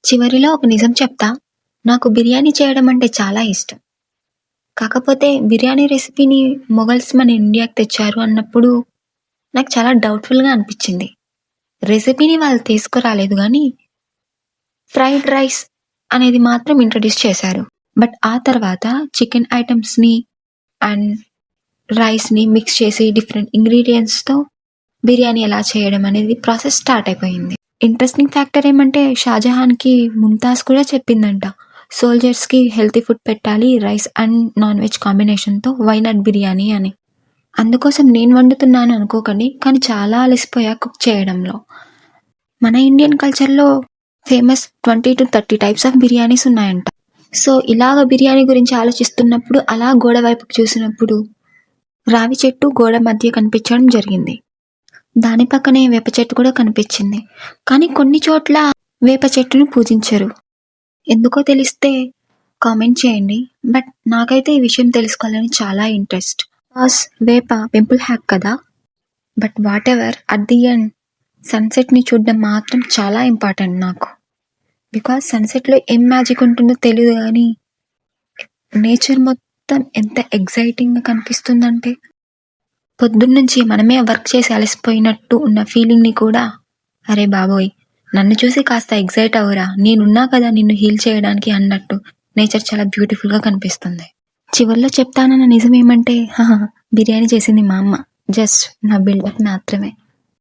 చివరిలో ఒక నిజం చెప్తా. నాకు బిర్యానీ చేయడం అంటే చాలా ఇష్టం. కాకపోతే బిర్యానీ రెసిపీని మొఘల్స్ మన ఇండియాకి తెచ్చారు అన్నప్పుడు నాకు చాలా డౌట్‌ఫుల్‌గా అనిపిచ్చింది. రెసిపీని వాళ్ళు తీసుకురాలేదు గానీ, ఫ్రైడ్ రైస్ అనేది మాత్రం ఇంట్రొడ్యూస్ చేశారు. బట్ ఆ తర్వాత చికెన్ ఐటెమ్స్‌ని అండ్ రైస్‌ని మిక్స్ చేసి డిఫరెంట్ ఇంగ్రీడియెంట్స్‌తో బిర్యానీ ఎలా చేయడం అనేది ప్రాసెస్ స్టార్ట్ అయిపోయింది. ఇంట్రెస్టింగ్ ఫ్యాక్టర్ ఏమంటే షాజహాన్‌కి ముంతాజ్ కూడా చెప్పిందంట. సోల్జర్స్‌కి హెల్తీ ఫుడ్ పెట్టాలి రైస్ అండ్ నాన్ వెజ్ కాంబినేషన్‌తో వై నాట్ బిర్యానీ అని. అందుకోసం నేను వండుతున్నాను అనుకోకండి. కానీ చాలా అలసిపోయా కుక్ చేయడంలో. మన ఇండియన్ కల్చర్‌లో ఫేమస్ 20-30 టైప్స్ ఆఫ్ బిర్యానీస్ ఉన్నాయంట. సో, ఇలాగ బిర్యానీ గురించి ఆలోచిస్తున్నప్పుడు అలా గోడ వైపుకి చూసినప్పుడు రావి చెట్టు గోడ మధ్య కనిపించడం జరిగింది. దాని పక్కనే వేప చెట్టు కూడా కనిపించింది. కానీ కొన్ని చోట్ల వేప చెట్టును పూజించరు. ఎందుకో తెలిస్తే కామెంట్ చేయండి. బట్ నాకైతే ఈ విషయం తెలుసుకోవాలని చాలా ఇంట్రెస్ట్. వేప పింపుల్ హ్యాక్ కదా! But whatever at the end సన్‌సెట్‌ని చూడడం మాత్రం చాలా ఇంపార్టెంట్ నాకు. బికాజ్ సన్‌సెట్‌లో ఏం మ్యాజిక్ ఉంటుందో తెలీదు గానీ, నేచర్ మొత్తం ఎంత ఎక్సైటింగ్‌గా కనిపిస్తుందంటే, పొద్దున్నుంచి మనమే వర్క్ చేసి అలసిపోయినట్టు ఉన్న ఫీలింగ్‌ని కూడా అరే బాబోయ్! నన్ను చూసి కాస్త ఎక్సైట్ అవ్వురా! నేనున్నా కదా నిన్ను హీల్ చేయడానికి అన్నట్టు నేచర్ చాలా బ్యూటిఫుల్‌గా కనిపిస్తుంది. చివర్లో చెప్తానన్న నిజమేమంటే బిర్యానీ చేసింది మా అమ్మ. జస్ట్ నా బిల్డప్ మాత్రమే.